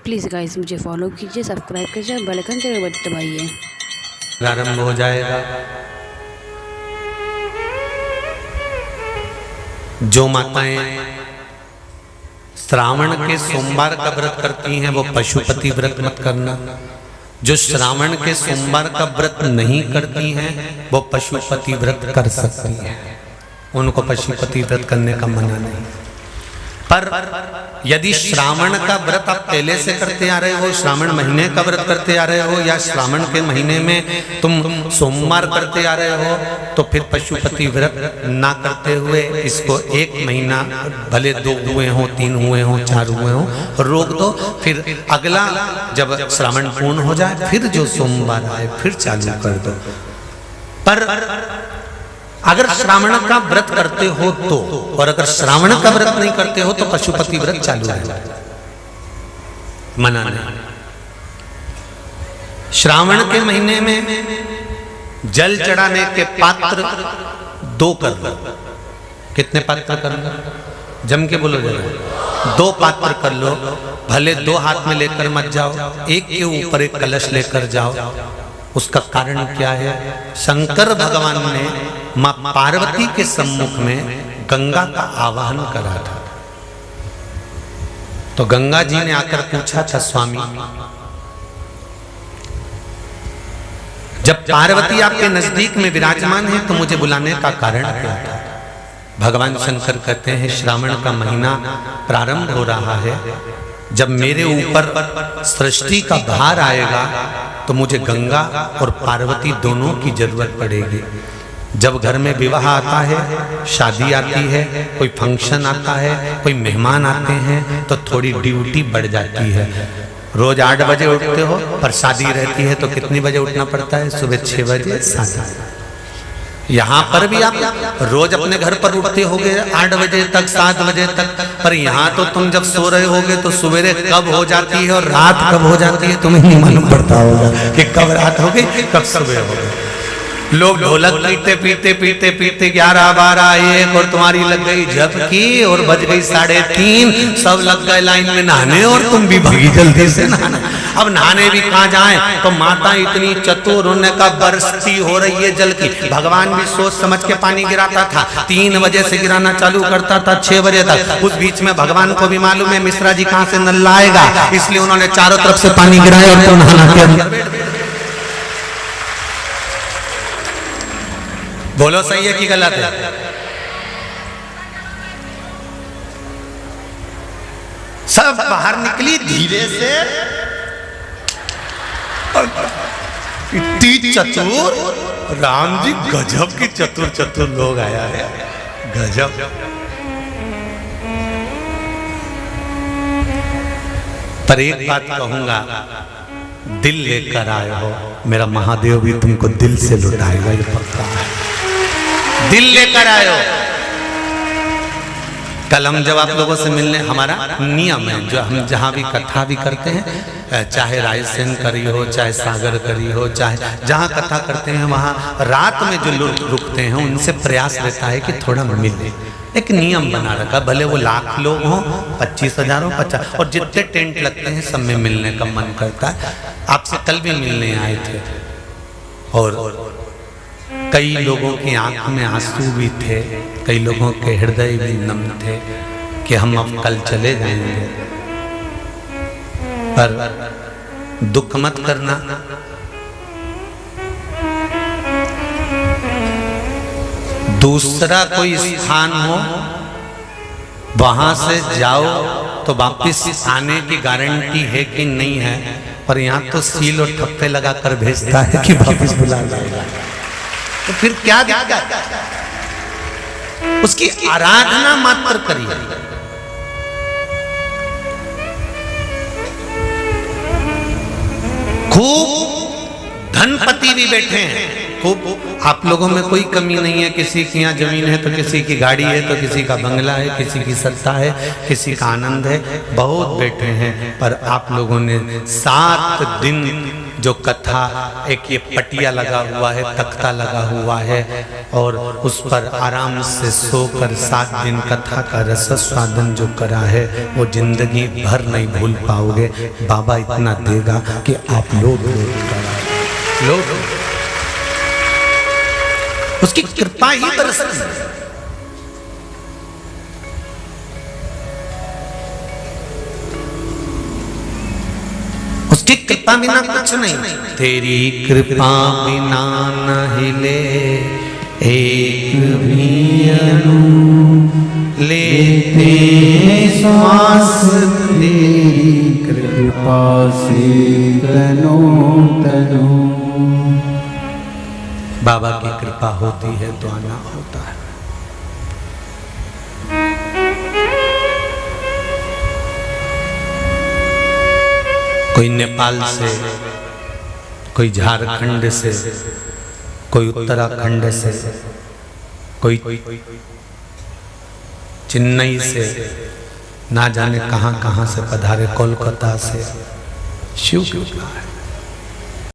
Please guys मुझे follow कीजिए, subscribe कीजिए, बेल आइकन जरूर दबाइए। प्रारंभ हो जाएगा। जो माताएं श्रावण के सोमवार का व्रत करती हैं वो पशुपति व्रत मत करना। जो श्रावण के सोमवार का व्रत नहीं करती हैं वो पशुपति व्रत कर सकती हैं, उनको पशुपति व्रत करने का मना नहीं। पर यदि श्रावण का व्रत आप पहले से करते आ रहे हो, श्रावण महीने का व्रत करते आ रहे हो, या श्रावण के महीने में तुम सोमवार करते आ रहे हो, तो फिर पशुपति व्रत ना करते हुए इसको 1 महीना, भले 2 हुए हो, 3 हुए हो, 4 हुए हो, रोक दो। फिर अगला जब श्रावण पूर्ण हो जाए फिर जो सोमवार आए फिर चालू कर दो। पर अगर श्रावण का व्रत करते हो तो, और अगर श्रावण का व्रत नहीं करते हो तो पशुपति व्रत चालू है, मना नहीं। श्रावण के महीने में जल चढ़ाने के पात्र 2 कर लो। कितने पात्र कर लो? जम के बोलो जरा। 2 पात्र कर लो, भले 2 हाथ में लेकर मत जाओ, एक के ऊपर एक कलश लेकर जाओ। उसका कारण क्या है? शंकर भगवान ने मां पार्वती के सम्मुख में गंगा का आवाहन करा था। तो गंगा जी ने आकर पूछा था, स्वामी जब पार्वती आपके नजदीक में विराजमान है तो मुझे बुलाने का कारण क्या था? भगवान शंकर कहते हैं, श्रावण का महीना प्रारंभ हो रहा है, जब मेरे ऊपर सृष्टि का भार आएगा तो मुझे गंगा और पार्वती दोनों की जरूरत पड़ेगी। जब घर में विवाह आता है, शादी आती है, कोई फंक्शन आता है, कोई मेहमान आते हैं, तो थोड़ी ड्यूटी बढ़ जाती है। रोज 8 बजे उठते हो, पर शादी रहती है तो कितनी बजे उठना पड़ता है? सुबह 6 बजे 7। यहाँ पर भी आप रोज अपने घर पर उठते होगे 8 बजे तक, 7 बजे तक, पर यहाँ तो तुम जब सो रहे होगे तो सवेरे कब हो जाती है और रात कब हो जाती है तुम्हें नहीं मालूम पड़ता होगा कि कब रात हो गई कब सुबह हो गई। लोग ढोलक पीते पीते पीते पीते 11, 12, 1 और तुम्हारी लग गई झपकी और बज गई 3:30, सब लग गए लाइन में नहाने और तुम भी भागी जल्दी से नहाने। अब नहाने भी कहाँ जाएं? तो माता इतनी चतुर, उन्हें का बरसती हो रही है जल की। भगवान भी सोच समझ के पानी गिराता था, 3 बजे से गिराना चालू करता था 6 बजे तक। उस बीच में भगवान को भी मालूम है मिश्रा जी कहाँ से नल लाएगा, इसलिए उन्होंने चारों तरफ से पानी गिराया और तो नहाना के अंदर। बोलो सही है कि गलत है? सब बाहर निकली धीरे से, इतनी चतुर, राम जी गजब की चतुर लोग आया है, गजब। पर एक बात कहूंगा, दिल लेकर आए हो, मेरा महादेव भी तुमको दिल से लुटाएगा, ये पक्का है। दिल लेकर आयो। कल हम जब आप लोगों से मिलने, हमारा नियम है, जो हम जहाँ भी कथा भी करते हैं, चाहे रायसेन करी हो, चाहे सागर करी हो, चाहे जहाँ कथा करते हैं वहाँ रात में जो लोग रुकते हैं उनसे प्रयास रहता है कि थोड़ा मिले। एक नियम बना रखा, भले वो 1,00,000 लोग हों, 25,000 हो, 50, और जितने टेंट लगते हैं सब में मिलने का मन करता है। आपसे कल भी मिलने आए थे और कई लोगों की आंख में आंसू भी थे, कई लोगों के हृदय भी नम थे कि हम अब कल चले जाएंगे। पर दुख मत करना, दूसरा कोई स्थान हो वहां से जाओ तो वापिस आने की गारंटी है कि नहीं है, पर यहाँ तो सील और ठप्पे लगाकर भेजता है कि वापिस बुला लाएगा। तो फिर क्या दिक्कत? उसकी आराधना मात्र करिए। खूब धनपति भी बैठे हैं, खूब। आप लोगों में कोई कमी नहीं है, किसी की यहाँ जमीन है तो किसी की गाड़ी है तो किसी का बंगला है, किसी की सत्ता है, किसी का आनंद है, बहुत बैठे हैं। पर आप लोगों ने 7 दिन जो कथा, एक ये पटिया लगा हुआ है, तख्ता लगा हुआ है और उस पर आराम से सोकर 7 दिन कथा का रसस्वादन जो करा है वो जिंदगी भर नहीं भूल पाओगे। बाबा इतना देगा कि आप लोग उसकी कृपा ही बरसती है। उसकी कृपा बिना कुछ नहीं। तेरी कृपा बिना न हिले एक भी अणु, लेते श्वास तेरी कृपा से तनो तनो। बाबा की कृपा होती है तो आना होता है। कोई नेपाल से, कोई झारखंड से, कोई उत्तराखंड से, कोई चेन्नई से, ना जाने कहां कहां से पधारे, कोलकाता से। शिव कृपा है।